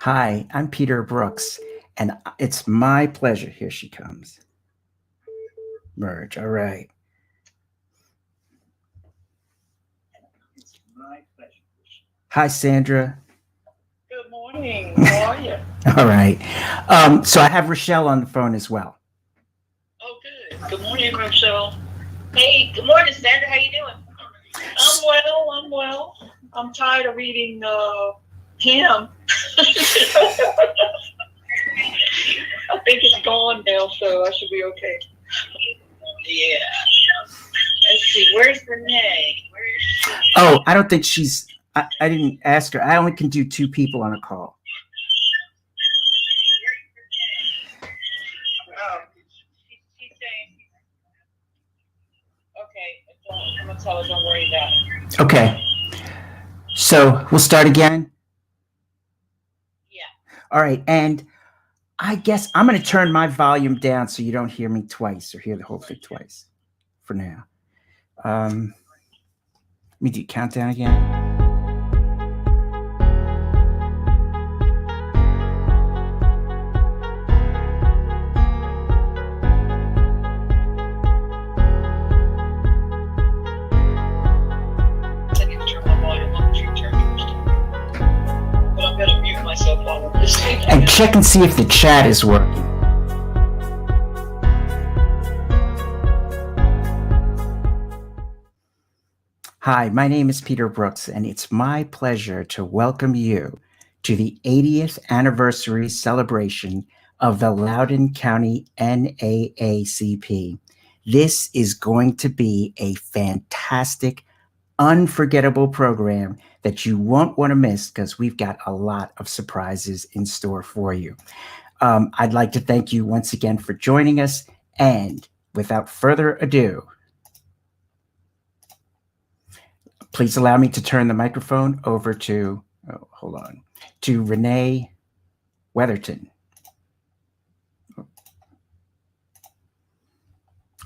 Hi, I'm Peter Brooks, and it's my pleasure. Here she comes. Merge. All right. Hi, Sandra. Good morning. How are you? All right. So I have Rochelle on the phone as well. Oh, good. Good morning, Rochelle. Hey, good morning, Sandra. How you doing? I'm well. I'm well. I'm tired of eating ham. I think it's gone now, so I should be okay. Yeah. Let's see. Where's Renee? Where is she? Oh, I don't think she's. I didn't ask her. I only can do two people on a call. Oh, she's saying. Okay. I'm gonna tell her. Don't worry about it. Okay. So we'll start again. Yeah. All right. And I guess I'm going to turn my volume down so you don't hear me twice or hear the whole thing twice for now. Let me do countdown again. I need to turn my volume up to turn yours down. But I'm gonna mute myself while I'm listening. And check and see if the chat is working. Hi, my name is Peter Brooks, and it's my pleasure to welcome you to the 80th anniversary celebration of the Loudoun County NAACP. This is going to be a fantastic, unforgettable program that you won't want to miss because we've got a lot of surprises in store for you. I'd like to thank you once again for joining us, and without further ado, please allow me to turn the microphone over to, to Renee Weatherton.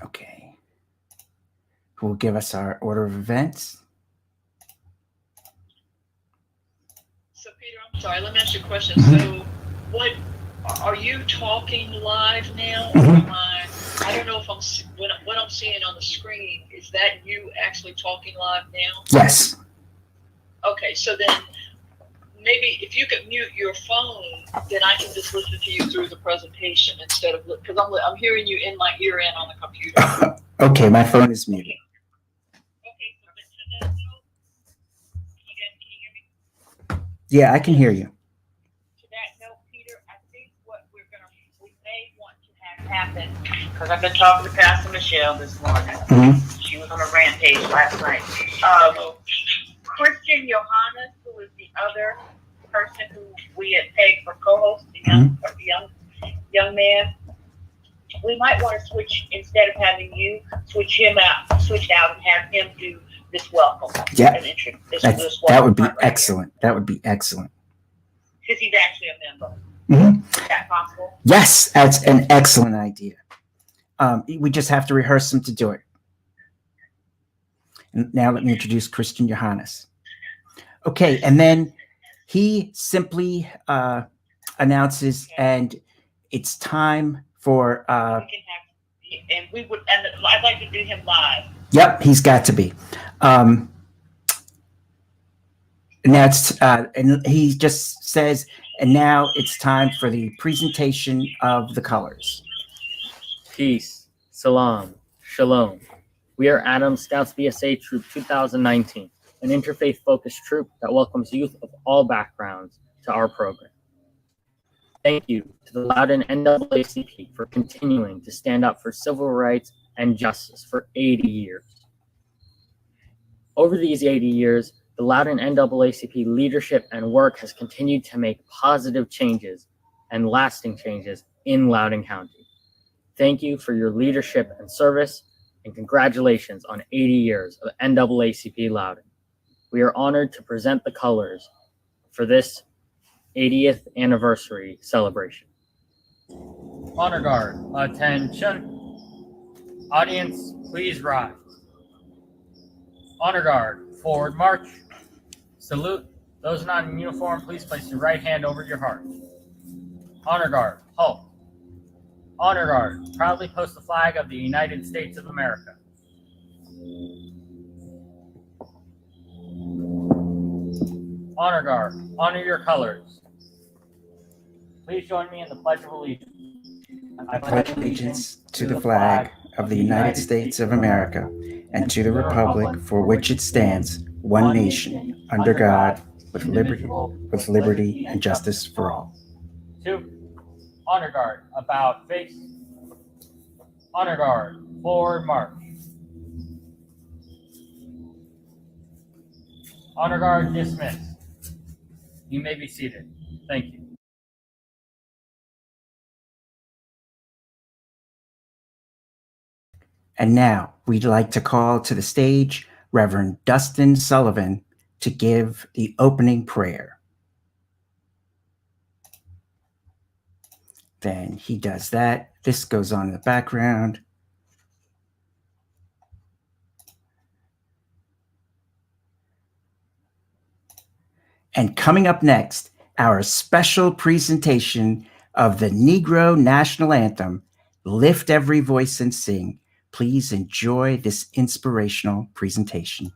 Okay. Who will give us our order of events. So, Peter, I'm sorry. Let me ask you a question. So, what are you talking live now? Or am I don't know if what I'm seeing on the screen, is that you actually talking live now? Yes. Okay, so then maybe if you could mute your phone, then I can just listen to you through the presentation instead of, because I'm hearing you in my ear and on the computer. Okay, my phone is muted. Okay. So, but to that note, can you hear me? Yeah, I can hear you. To that note, Peter, I think what we may want to have happen, because I've been talking to Pastor Michelle this morning. Mm-hmm. She was on a rampage last night. Christian Johannes, who is the other person who we had pegged for co-host, the young man. We might want to switch, instead of having you switch out and have him do this welcome. Yeah, that would be right excellent. Here. That would be excellent. Because he's actually a member. Mm-hmm. Is that possible? Yes, that's an excellent idea. We just have to rehearse him to do it. And now let me introduce Christian Johannes. Okay, and then he simply announces, and it's time for. We can have, and I'd like to do him live. Yep, he's got to be. And that's, and he just says, and now it's time for the presentation of the colors. Peace, salam, shalom. We are Adams Scouts BSA Troop 2019, an interfaith-focused troop that welcomes youth of all backgrounds to our program. Thank you to the Loudoun NAACP for continuing to stand up for civil rights and justice for 80 years. Over these 80 years, the Loudoun NAACP leadership and work has continued to make positive changes and lasting changes in Loudoun County. Thank you for your leadership and service, and congratulations on 80 years of NAACP Loudoun. We are honored to present the colors for this 80th anniversary celebration. Honor Guard, attention. Audience, please rise. Honor Guard, forward march. Salute Those not in uniform, please place your right hand over your heart. Honor Guard, halt. Honor Guard, proudly post the flag of the United States of America. Honor Guard, honor your colors. Please join me in the Pledge of Allegiance. I pledge allegiance to the flag of the United States of America and to the republic for which it stands, one nation, under God, with liberty and justice for all. 2. Honor Guard, about face. Honor Guard, forward march. Honor Guard dismissed. You may be seated. Thank you. And now we'd like to call to the stage Reverend Dustin Sullivan to give the opening prayer. Then he does that. This goes on in the background. And coming up next, our special presentation of the Negro National Anthem, Lift Every Voice and Sing. Please enjoy this inspirational presentation.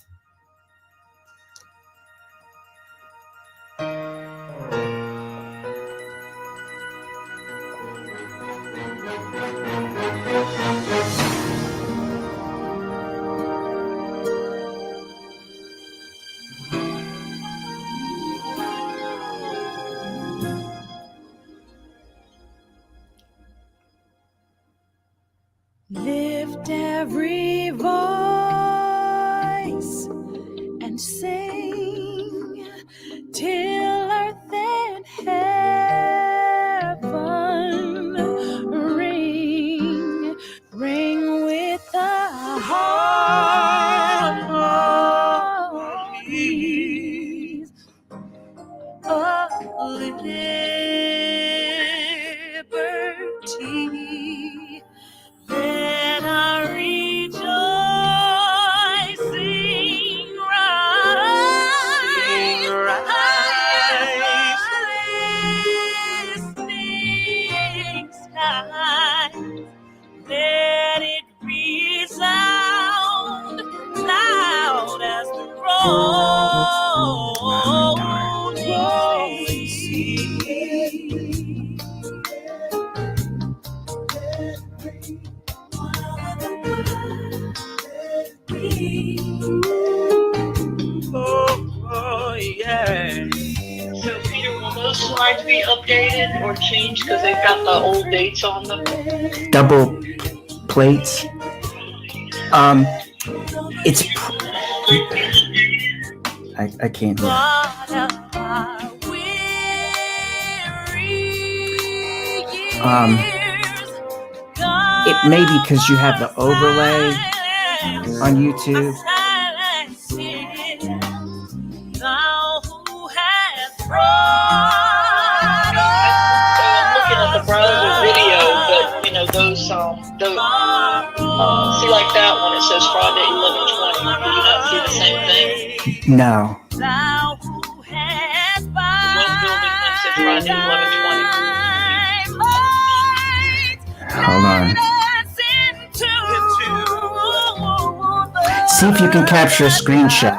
Lift every voice and sing till earth and heaven ring, ring with the harmonies of liberty. Let our rejoicing rise, listening skies. Let it resound loud as the roads we see. Oh, yeah. So, Peter, will those slides be updated or changed because they've got the old dates on them? Double plates. It's I can't hear. It may be because you have the overlay on YouTube. I'm looking at the browser video, but you know those see like that one. It says Friday 11:20. Do you not see the same thing? No. The one building one says Friday 11:20. Hold on. See if you can capture a screenshot.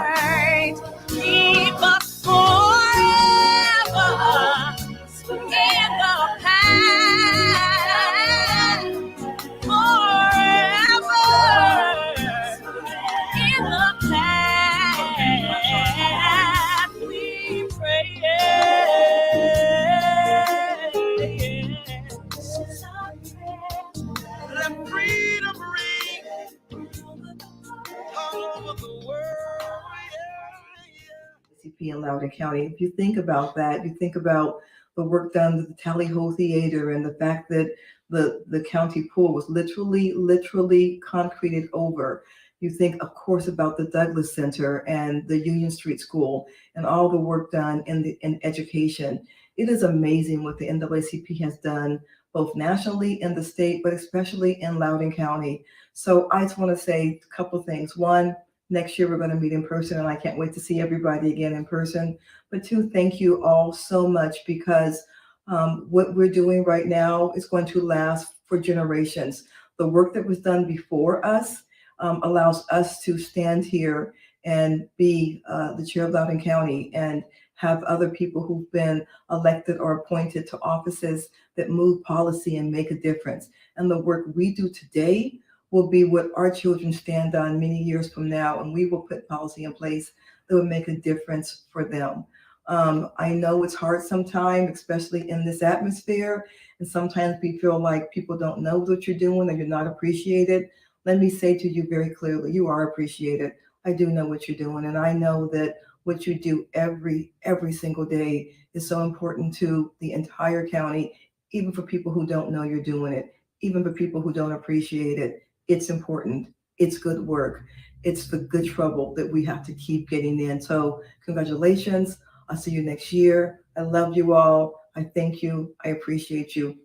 In Loudoun County. If you think about that, you think about the work done at the Tally Ho Theater and the fact that the county pool was literally concreted over. You think, of course, about the Douglas Center and the Union Street School and all the work done in education. It is amazing what the NAACP has done, both nationally in the state, but especially in Loudoun County. So I just want to say a couple things. One, Next year, we're going to meet in person, and I can't wait to see everybody again in person. But two, thank you all so much, because what we're doing right now is going to last for generations. The work that was done before us allows us to stand here and be the chair of Loudoun County and have other people who've been elected or appointed to offices that move policy and make a difference. And the work we do today will be what our children stand on many years from now, and we will put policy in place that will make a difference for them. I know it's hard sometimes, especially in this atmosphere, and sometimes we feel like people don't know what you're doing and you're not appreciated. Let me say to you very clearly, you are appreciated. I do know what you're doing, and I know that what you do every single day is so important to the entire county, even for people who don't know you're doing it, even for people who don't appreciate it. It's important. It's good work. It's the good trouble that we have to keep getting in. So congratulations. I'll see you next year. I love you all. I thank you. I appreciate you.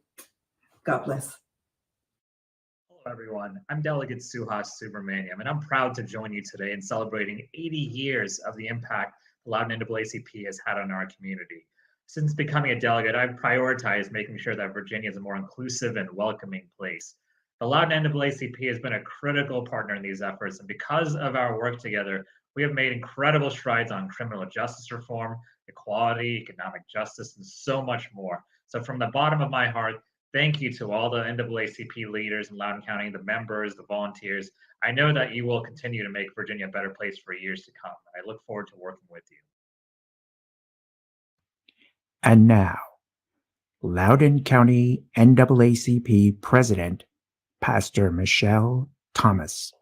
God bless. Hello, everyone. I'm Delegate Suhas Subramaniam, and I'm proud to join you today in celebrating 80 years of the impact the Loudoun NAACP has had on our community. Since becoming a delegate, I've prioritized making sure that Virginia is a more inclusive and welcoming place. The Loudoun NAACP has been a critical partner in these efforts, and because of our work together, we have made incredible strides on criminal justice reform, equality, economic justice, and so much more. So from the bottom of my heart, thank you to all the NAACP leaders in Loudoun County, the members, the volunteers. I know that you will continue to make Virginia a better place for years to come. I look forward to working with you. And now, Loudoun County NAACP President, Pastor Michelle Thomas.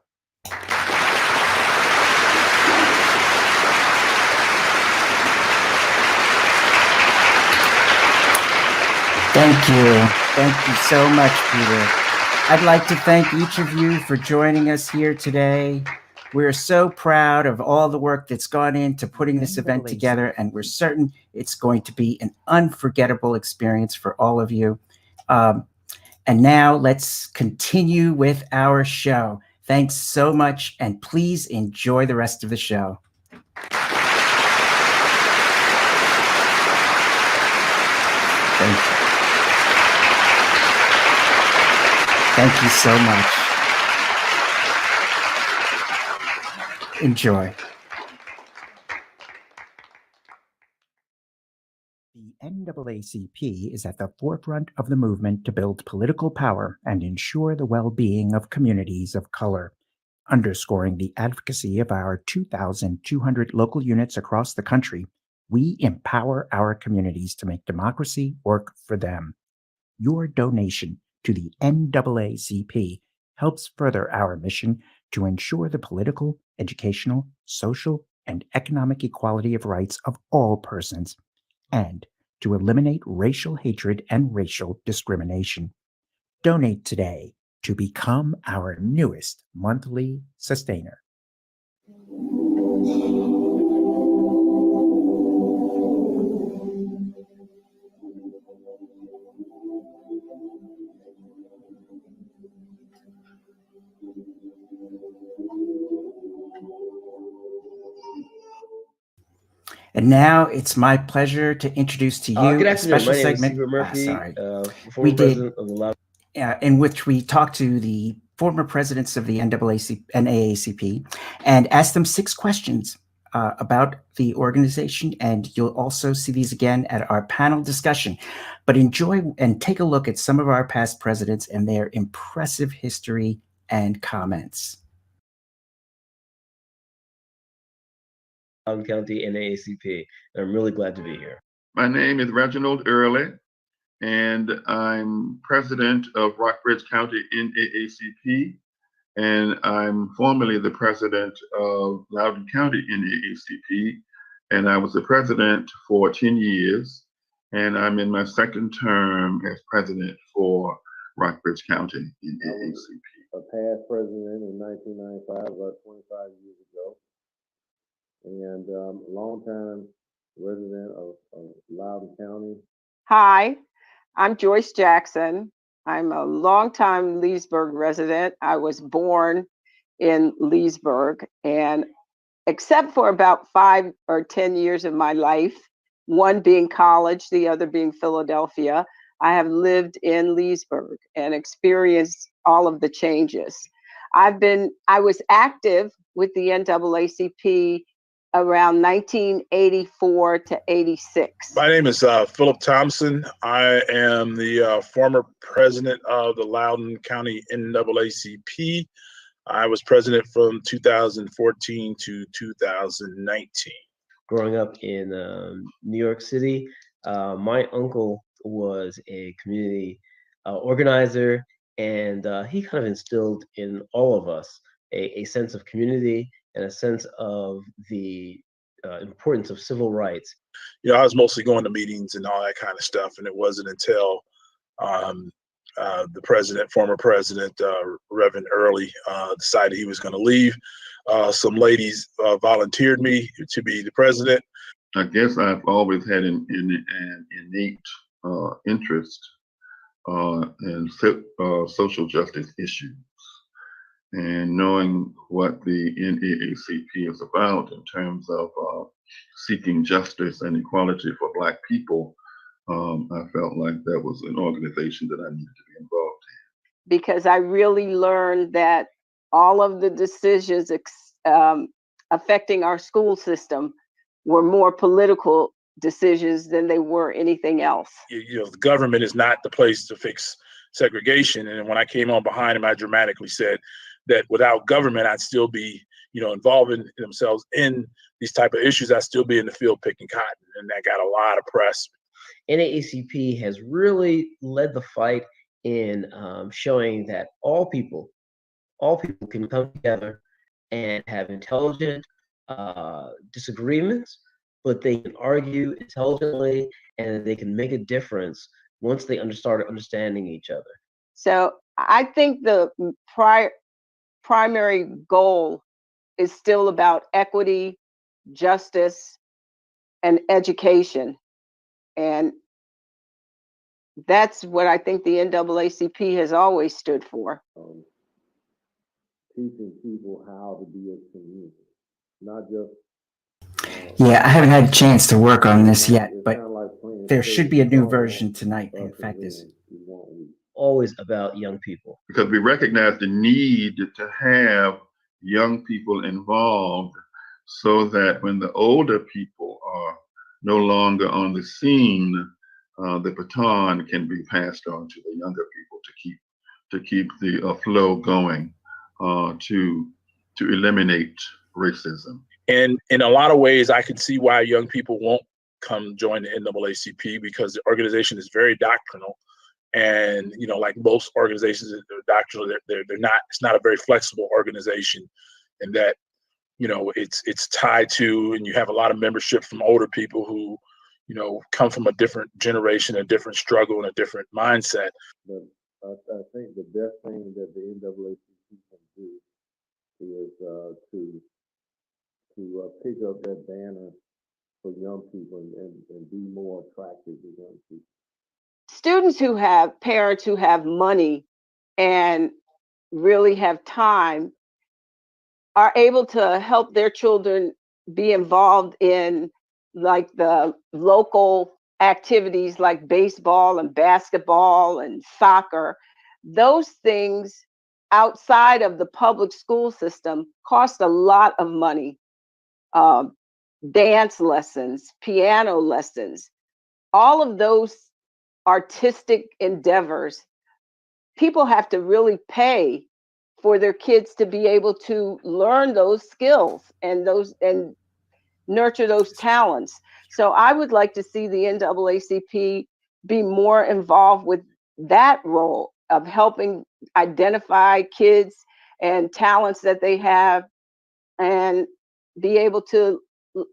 Thank you. Thank you so much, Peter. I'd like to thank each of you for joining us here today. We're so proud of all the work that's gone into putting this event together, and we're certain it's going to be an unforgettable experience for all of you. And now let's continue with our show. Thanks so much, and please enjoy the rest of the show. Thank you. Thank you so much. Enjoy. The NAACP is at the forefront of the movement to build political power and ensure the well-being of communities of color. Underscoring the advocacy of our 2,200 local units across the country, we empower our communities to make democracy work for them. Your donation to the NAACP helps further our mission to ensure the political, educational, social, and economic equality of rights of all persons, and to eliminate racial hatred and racial discrimination. Donate today to become our newest monthly sustainer. And now it's my pleasure to introduce to you a special segment. We did in which we talked to the former presidents of the NAACP and asked them 6 questions about the organization. And you'll also see these again at our panel discussion. But enjoy and take a look at some of our past presidents and their impressive history and comments. Loudoun County NAACP. I'm really glad to be here. My name is Reginald Early, and I'm president of Rockbridge County NAACP, and I'm formerly the president of Loudoun County NAACP, and I was the president for 10 years, and I'm in my second term as president for Rockbridge County NAACP. A past president in 1995, about 25 years ago, and a longtime resident of Loudoun County. Hi, I'm Joyce Jackson. I'm a longtime Leesburg resident. I was born in Leesburg, and except for about 5 or 10 years of my life, one being college, the other being Philadelphia, I have lived in Leesburg and experienced all of the changes. I was active with the NAACP around 1984 to 86. My name is Philip Thompson. I am the former president of the Loudoun County NAACP. I was president from 2014 to 2019. Growing up in New York City, my uncle was a community organizer, and he kind of instilled in all of us a sense of community and a sense of the importance of civil rights. You know, I was mostly going to meetings and all that kind of stuff, and it wasn't until the former president, Reverend Early, decided he was going to leave. Some ladies volunteered me to be the president. I guess I've always had an innate interest in social justice issues, and knowing what the NAACP is about in terms of seeking justice and equality for Black people, I felt like that was an organization that I needed to be involved in. Because I really learned that all of the decisions affecting our school system were more political decisions than they were anything else. You know, the government is not the place to fix segregation. And when I came on behind him, I dramatically said that without government, I'd still be, involving themselves in these type of issues. I'd still be in the field picking cotton, and that got a lot of press. NAACP has really led the fight in showing that all people can come together and have intelligent disagreements, but they can argue intelligently and they can make a difference once they start understanding each other. So I think the primary goal is still about equity, justice, and education. And that's what I think the NAACP has always stood for. Teaching people how to be a community, not just. Yeah, I haven't had a chance to work on this yet, but there should be a new version tonight. In fact, this always about young people, because we recognize the need to have young people involved so that when the older people are no longer on the scene, the baton can be passed on to the younger people to keep the flow going, to eliminate racism. And in a lot of ways, I can see why young people won't come join the NAACP, because the organization is very doctrinal. And, like most organizations that are doctrinal, they're not, it's not a very flexible organization, and that, it's tied to, and you have a lot of membership from older people who, come from a different generation, a different struggle, and a different mindset. But I think the best thing that the NAACP can do is to pick up that banner for young people and be more attractive to young people. Students who have parents who have money and really have time are able to help their children be involved in like the local activities like baseball and basketball and soccer. Those things outside of the public school system cost a lot of money. Dance lessons, piano lessons, all of those artistic endeavors, people have to really pay for their kids to be able to learn those skills and nurture those talents. So I would like to see the NAACP be more involved with that role of helping identify kids and talents that they have and be able to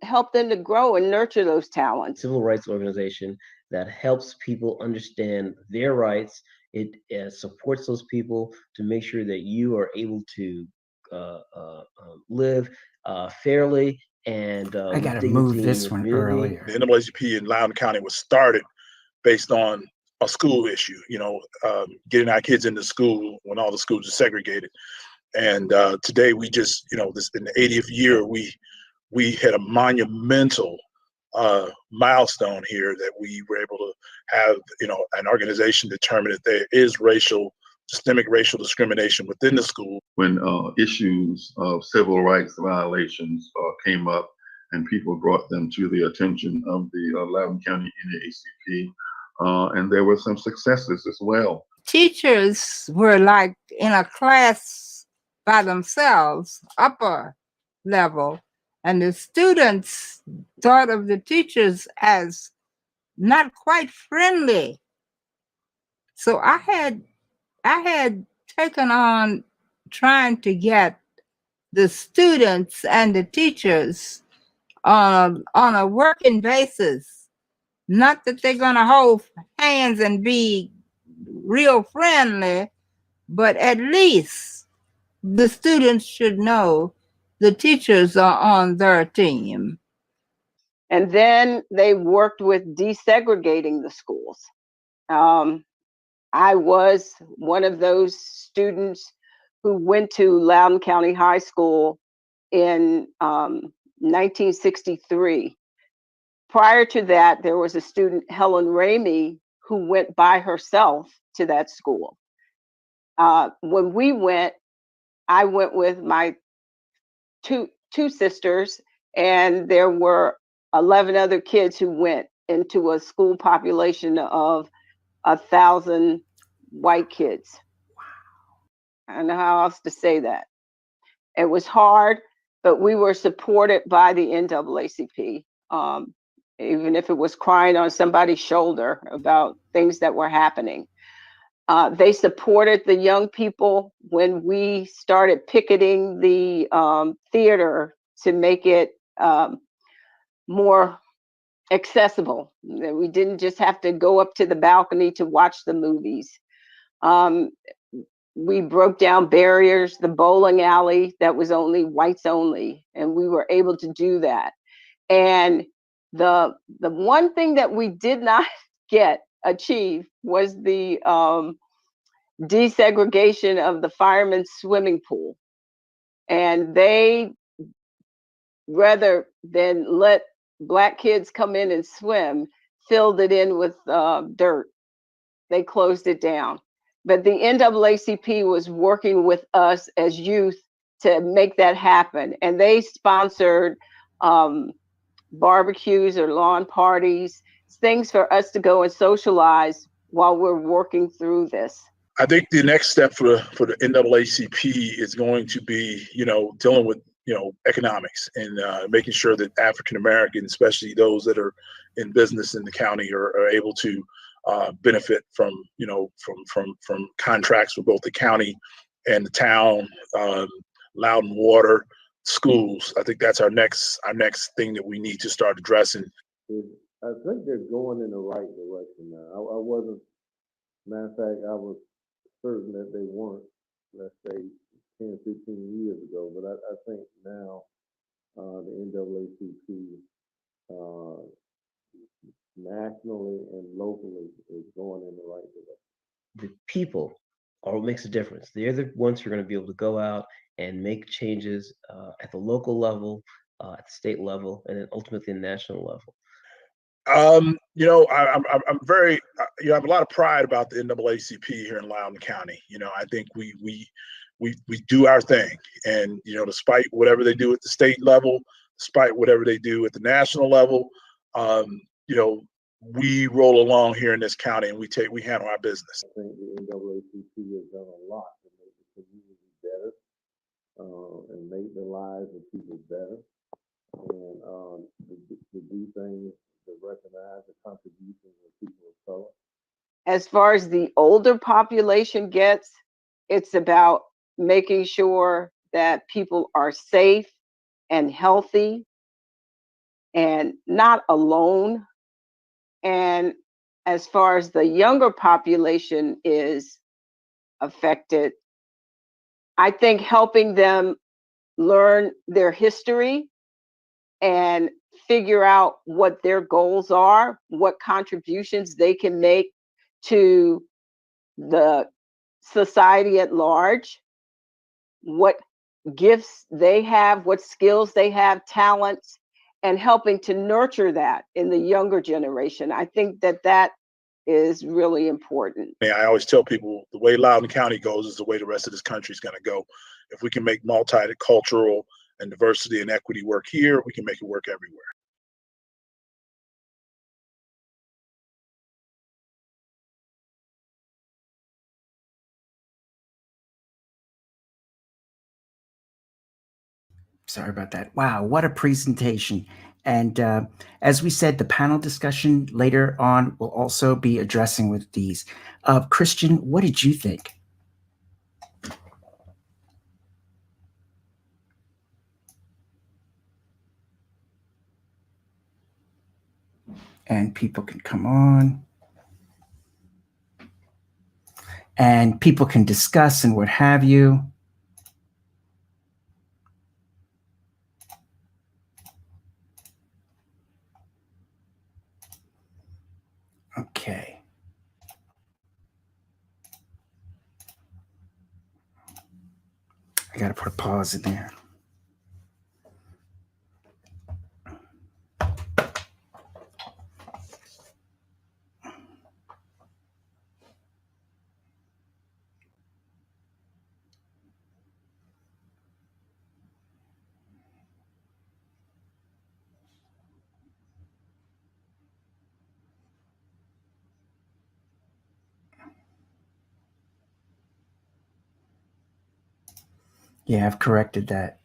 help them to grow and nurture those talents. Civil rights organization that helps people understand their rights. It supports those people to make sure that you are able to live fairly and I got to move this one earlier. The NAACP in Loudoun County was started based on a school issue, getting our kids into school when all the schools are segregated. And today we just, this in the 80th year, we had a monumental milestone here that we were able to have, an organization determine that there is systemic racial discrimination within the school. When issues of civil rights violations came up and people brought them to the attention of the Loudoun County NAACP, and there were some successes as well. Teachers were like in a class by themselves, upper level, and the students thought of the teachers as not quite friendly. So I had taken on trying to get the students and the teachers on a working basis. Not that they're gonna hold hands and be real friendly, but at least the students should know the teachers are on their team. And then they worked with desegregating the schools. I was one of those students who went to Loudoun County High School in 1963. Prior to that, there was a student, Helen Ramey, who went by herself to that school. When we went, I went with my two sisters, and there were 11 other kids who went into a school population of 1,000 white kids. I don't know how else to say that. It was hard, but we were supported by the NAACP, even if it was crying on somebody's shoulder about things that were happening. They supported the young people when we started picketing the theater to make it more accessible. We didn't just have to go up to the balcony to watch the movies. We broke down barriers, the bowling alley that was only whites only, and we were able to do that. And the one thing that we did not achieve was the desegregation of the firemen's swimming pool. And they, rather than let Black kids come in and swim, filled it in with dirt. They closed it down. But the NAACP was working with us as youth to make that happen. And they sponsored barbecues or lawn parties, things for us to go and socialize while we're working through this. I think the next step for the NAACP is going to be, dealing with, economics and making sure that African Americans, especially those that are in business in the county, are able to benefit from, from contracts with both the county and the town, Loudoun Water, schools. I think that's our next thing that we need to start addressing. I think they're going in the right direction now. I wasn't, matter of fact, I was certain that they weren't, let's say, 10, 15 years ago, but I think now the NAACP nationally and locally is going in the right direction. The people are what makes a difference. They're the ones who are going to be able to go out and make changes at the local level, at the state level, and then ultimately the national level. I'm very, I have a lot of pride about the NAACP here in Loudoun County. I think we do our thing, and despite whatever they do at the state level, despite whatever they do at the national level, we roll along here in this county and we handle our business. I think the NAACP has done a lot to make the community better and make the lives of people better, and to do things to recognize the contributions of people of color. As far as the older population gets, it's about making sure that people are safe and healthy and not alone. And as far as the younger population is affected, I think helping them learn their history and figure out what their goals are, what contributions they can make to the society at large, what gifts they have, what skills they have, talents, and helping to nurture that in the younger generation. I think that that is really important. I always tell people the way Loudoun County goes is the way the rest of this country is going to go. If we can make multicultural and diversity and equity work here, we can make it work everywhere. Sorry about that. Wow, what a presentation. And as we said, the panel discussion later on will also be addressing with these. Christian, what did you think? And people can come on. And people can discuss and what have you. Okay. I got to put a pause in there. Yeah, I've corrected that.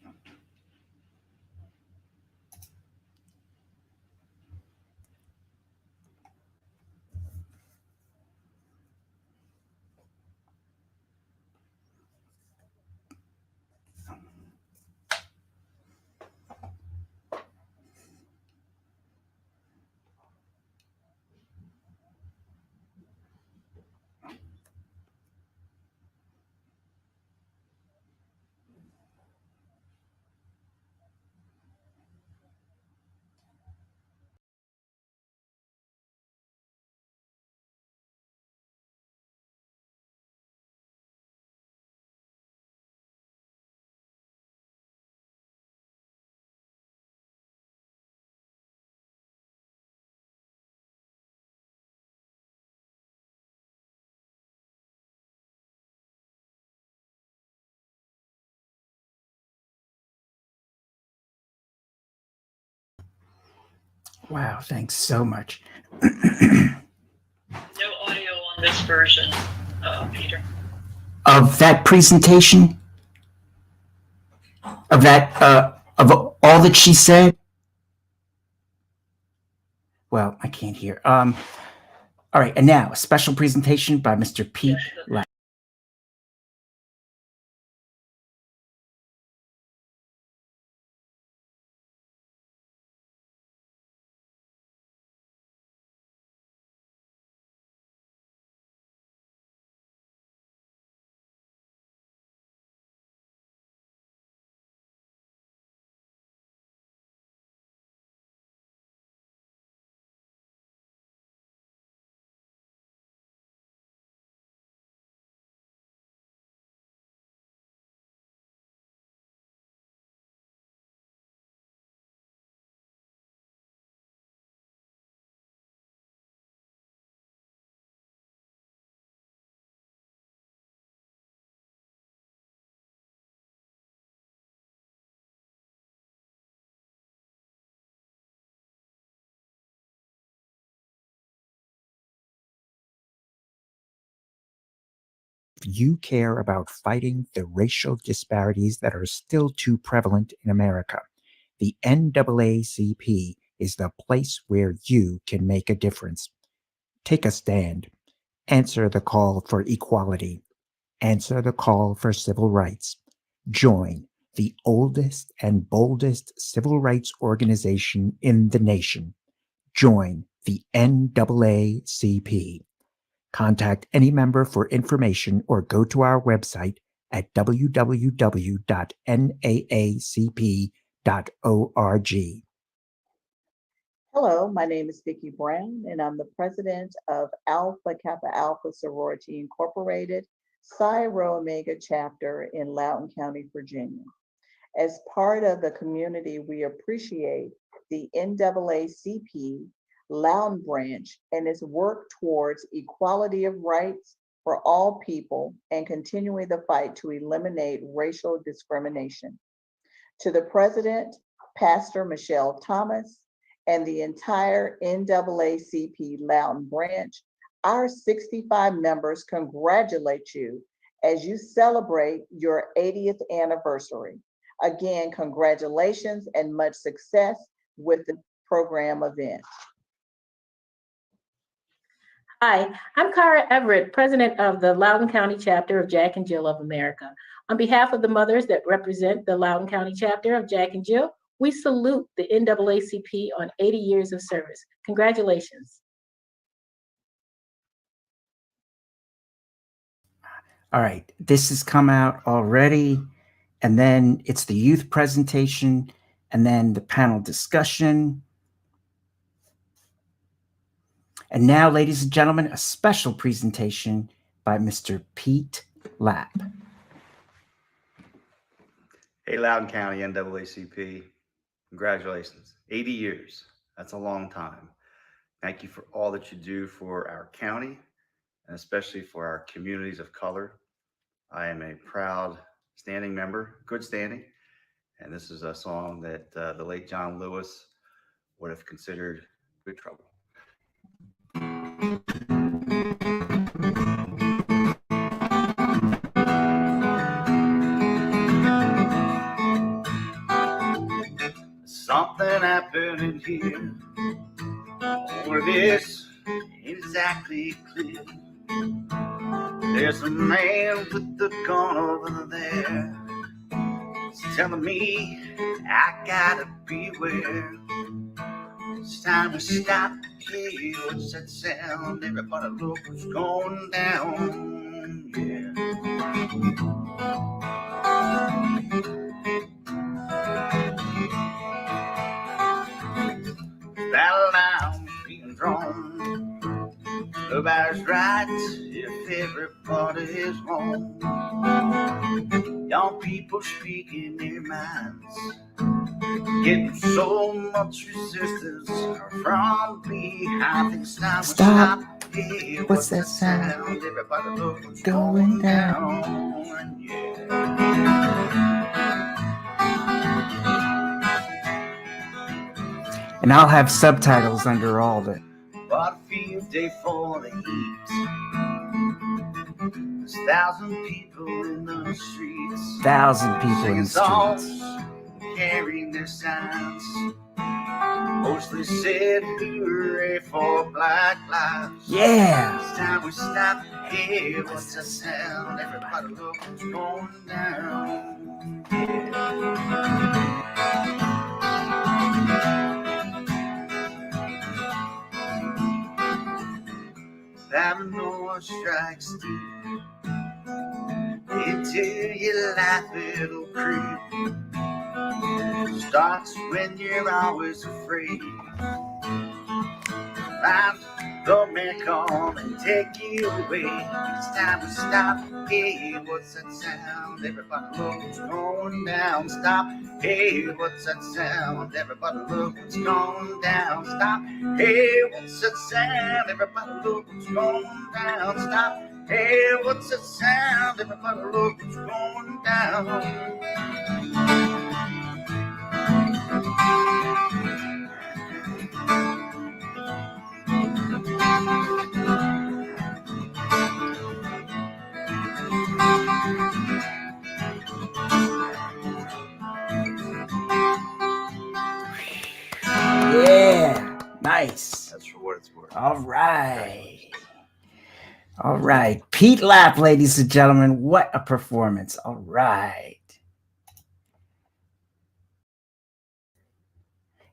Wow, thanks so much. No audio on this version, Peter. Of that presentation? Of that, of all that she said? Well, I can't hear. All right, and now a special presentation by Mr. Pete Lack. You care about fighting the racial disparities that are still too prevalent in America. The NAACP is the place where you can make a difference. Take a stand. Answer the call for equality. Answer the call for civil rights. Join the oldest and boldest civil rights organization in the nation. Join the NAACP. Contact any member for information or go to our website at www.naacp.org. Hello, my name is Vicki Brown, and I'm the president of Alpha Kappa Alpha Sorority Incorporated, Psi Rho Omega chapter in Loudoun County, Virginia. As part of the community, we appreciate the NAACP Loudoun branch and its work towards equality of rights for all people and continuing the fight to eliminate racial discrimination. To the president, Pastor Michelle Thomas, and the entire NAACP Loudoun branch, our 65 members congratulate you as you celebrate your 80th anniversary. Again, congratulations and much success with the program event. Hi, I'm Cara Everett, president of the Loudoun County chapter of Jack and Jill of America. On behalf of the mothers that represent the Loudoun County chapter of Jack and Jill, we salute the NAACP on 80 years of service. Congratulations. All right, this has come out already, and then it's the youth presentation, and then the panel discussion. And now, ladies and gentlemen, a special presentation by Mr. Pete Lapp. Hey, Loudoun County NAACP, congratulations. 80 years, that's a long time. Thank you for all that you do for our county, and especially for our communities of color. I am a proud standing member, good standing, and this is a song that the late John Lewis would have considered good trouble. Something happened in here, or this ain't exactly clear. There's a man with the gun over there. He's telling me I gotta beware. It's time to stop. Hey, what's that sound? Everybody look what's going down. Yeah. Battle down being drawn. Nobody's right if everybody's wrong. Young people speaking their minds, getting so much resistance from behind. It's time to stop. Hey, what's that sound? Everybody look what's going down. Yeah. And I'll have subtitles under all of it. What a field day for the heat. There's 1,000 people in the streets. 1,000 people in the streets. Carrying their signs. Mostly said hooray for Black Lives. Yeah. It's time we stop. Hey, what's that sound? Everybody look what's going down. Yeah. Paranoia strikes deep. Into your life it'll creep. Starts when you're always afraid. Find the man come and take you away. It's time to stop. Hey, what's that sound? Everybody look what's going down. Stop. Hey, what's that sound? Everybody look what's going down. Stop. Hey, what's that sound? Everybody look what's going down. Stop. Hey, what's that sound? Everybody look what's going down. Yeah, nice. That's for what it's worth. All right. All right. Pete Lapp, ladies and gentlemen. What a performance. All right.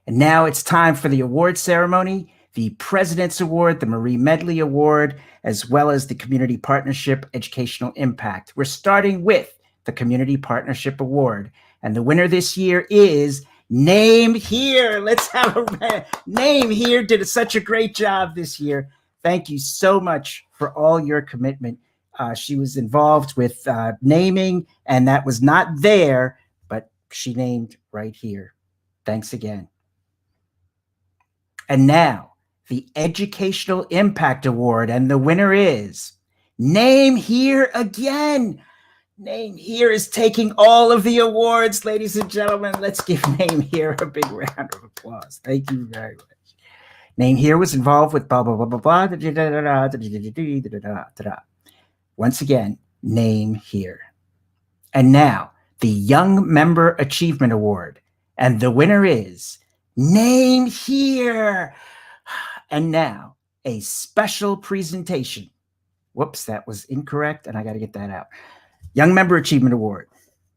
And now it's time for the award ceremony, the President's Award, the Marie Medley Award, as well as the Community Partnership Educational Impact. We're starting with the Community Partnership Award. And the winner this year is Name Here. Let's have a Name Here. Did such a great job this year. Thank you so much for all your commitment She was involved with naming, and that was not there, but she named right here. Thanks again. And now, the Educational Impact Award, and the winner is Name Here Again. Name Here is taking all of the awards, ladies and gentlemen. Let's give Name Here a big round of applause. Thank you very much. Name Here was involved with blah, blah, blah, blah, blah. Once again, Name Here. And now, the Young Member Achievement Award. And the winner is Name Here. And now, a special presentation. Whoops, that was incorrect, and I got to get that out. Young Member Achievement Award.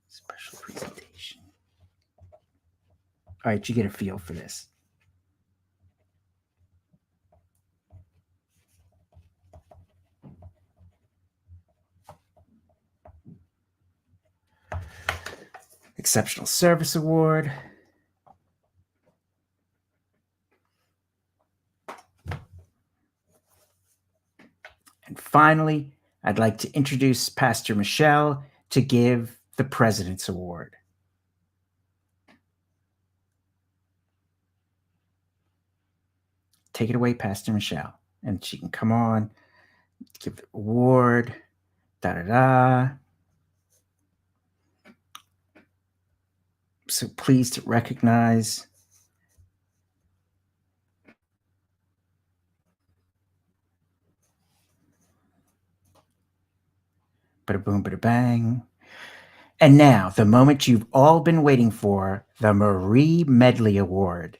Special presentation. All right, you get a feel for this. Exceptional Service Award. And finally, I'd like to introduce Pastor Michelle to give the President's Award. Take it away, Pastor Michelle. And she can come on, give the award, da-da-da. So pleased to recognize bada boom, bada bang. And now, the moment you've all been waiting for, the Marie Medley Award.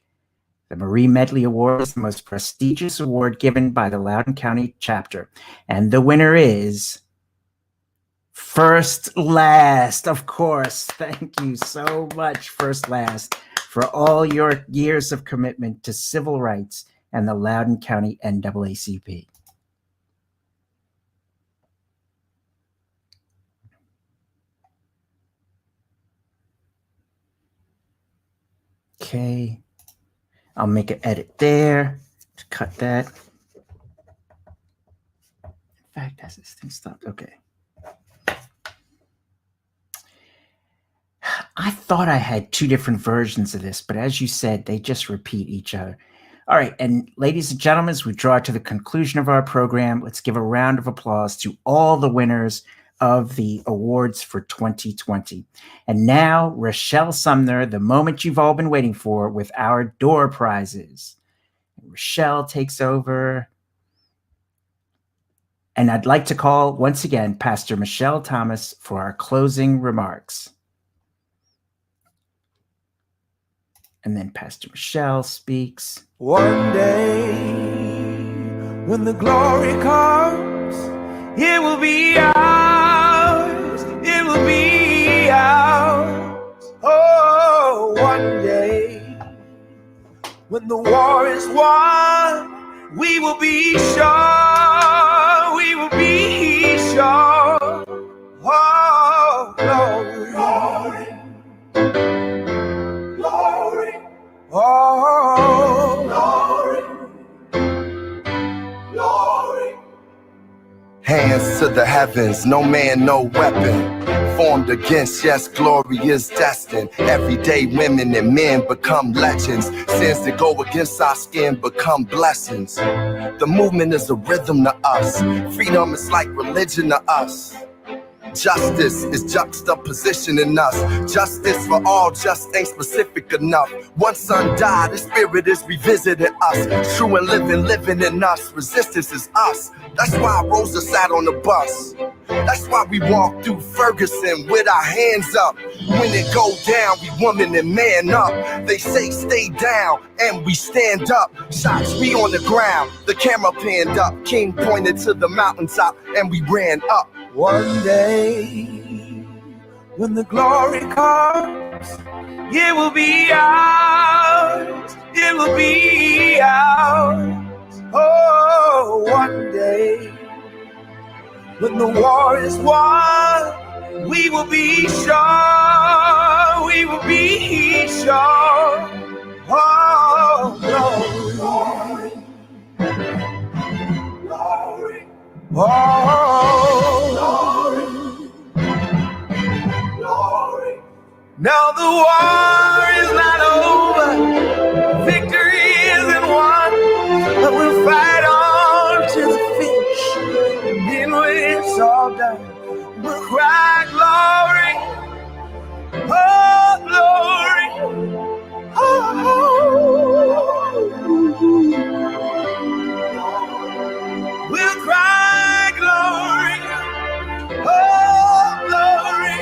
The Marie Medley Award is the most prestigious award given by the Loudoun County chapter. And the winner is First Last, of course. Thank you so much, First Last, for all your years of commitment to civil rights and the Loudoun County NAACP. Okay, I'll make an edit there to cut that. In fact, has this thing stopped? Okay. I thought I had two different versions of this, but as you said, they just repeat each other. All right, and ladies and gentlemen, as we draw to the conclusion of our program, let's give a round of applause to all the winners of the awards for 2020. And now, Rochelle Sumner, the moment you've all been waiting for with our door prizes. Rochelle takes over. And I'd like to call, once again, Pastor Michelle Thomas for our closing remarks. And then Pastor Michelle speaks. One day, when the glory comes, it will be ours. It will be ours. Oh, one day, when the war is won, we will be sure. We will be sure. Oh, glory. Glory. Glory. Oh, glory. Glory. Hands to the heavens, no man, no weapon formed against. Yes, glory is destined. Every day women and men become legends. Sins that go against our skin become blessings. The movement is a rhythm to us. Freedom is like religion to us. Justice is juxtaposition in us. Justice for all just ain't specific enough. One son died, the spirit is revisiting us. True and living in us. Resistance is us. That's why Rosa sat on the bus. That's why we walk through Ferguson with our hands up. When it go down, we woman and man up. They say stay down, and we stand up. Shots be on the ground, the camera panned up. King pointed to the mountaintop, and we ran up. One day, when the glory comes, it will be ours. It will be ours. Oh, one day, when the war is won, we will be sure. We will be sure. Oh, glory. Glory. Oh. Now the war is not over, victory isn't won, but we'll fight on to the finish, and then when it's all done, we'll cry glory, oh glory, oh. We'll cry glory, oh glory,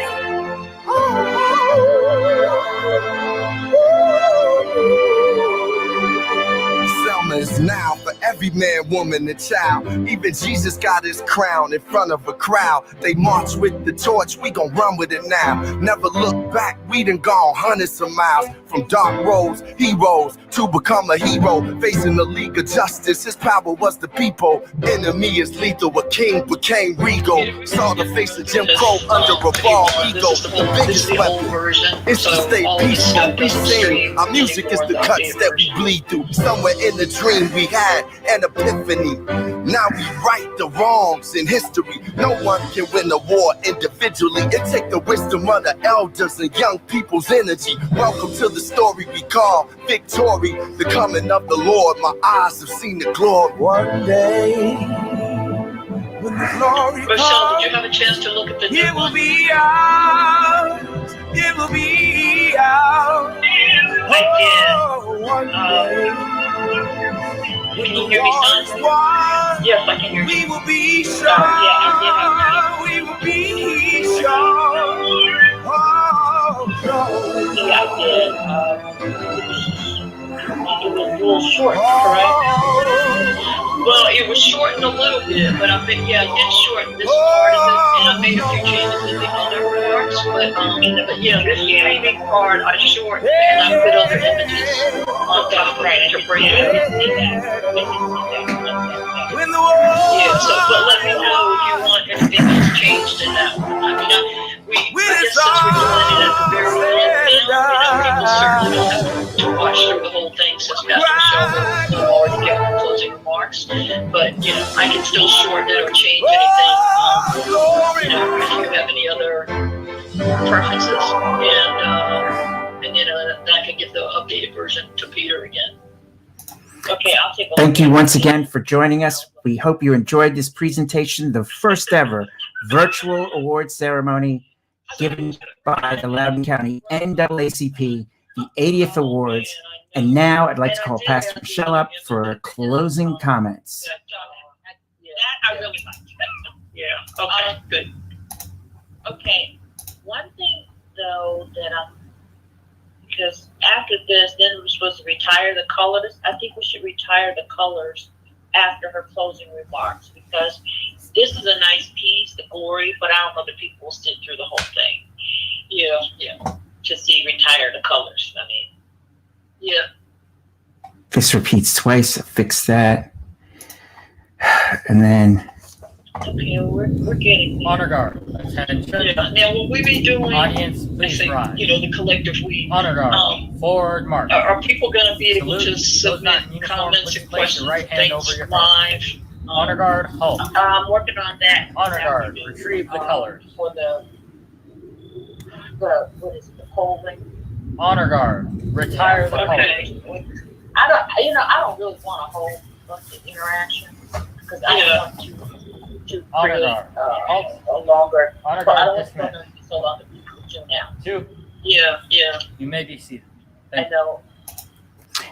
Selma is now for every man, woman, and child. Even Jesus got his crown in front of a crowd. They march with the torch, we gon' run with it now. Never look back, we done gone hundreds of miles. From dark roads, heroes, to become a hero. Facing the League of Justice, his power was the people. Enemy is lethal, a king became regal. Saw the face of Jim Crow under a bald ego. The biggest weapon is to stay peaceful, we sing. Our music is the cuts that we bleed through. Somewhere in the dream we had an epiphany. Now we right the wrongs in history. No one can win a war individually. It take the wisdom of the elders and young people's energy. Welcome to the story we call victory. The coming of the Lord, my eyes have seen the glory. One day, when the glory Rochelle, did you have a chance to look at the new it will one? be ours, it will be ours. Oh, one day. Can you hear me, son? Yes, I can hear you. We will be strong. We will be strong. Oh, yeah, I did. It was a little short, correct? Well, it was shortened a little bit, but I think, yeah, I did shorten this part of it, and I made a few changes in the other parts, but yeah, this streaming part I shortened, and I put other images on top right to bring it up. Yeah, so, but let me know if you want anything else changed in that one. I mean, I guess since we're doing it at the very end now, people certainly don't have to watch through the whole thing since Pastor Michelle will already give her closing remarks. But, I can still shorten it or change anything. If you have any other preferences, and then I can get the updated version to Peter again. Okay, I'll take a look. Thank you once again for joining us. We hope you enjoyed this presentation, the first ever virtual award ceremony given by the Loudoun County NAACP, the 80th Awards. And now I'd like to call Pastor Michelle up for closing comments. That I really liked. Yeah, okay, good. Okay, one thing though that because after this, then we're supposed to retire the colors. I think we should retire the colors after her closing remarks because this is a nice piece, the glory, but I don't know that people will sit through the whole thing. Yeah, to see retire the colors. I mean, yeah. This repeats twice. Fix that. And then. Okay, we're getting honor guard. Attention. Yeah. Now, will we be doing? Audience, please rise. The collective we. Honor guard. Forward march. Are people going to be able Salute. to submit comments and questions, right hand over your live? Honor guard. Halt. I'm working on that. Honor guard. Retrieve the colors. For the what is it? The polling. Honor guard. Retire the colors. I don't really want a whole bunch of interaction because I don't want to honor create guard. A longer. Honor I don't guard. want it to be so long that people tune out. 2. Yeah. You may be seated. I know.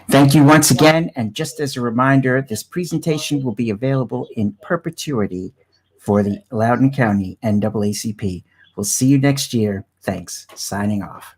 Thank you once again. And just as a reminder, this presentation will be available in perpetuity for the Loudoun County NAACP. We'll see you next year. Thanks. Signing off.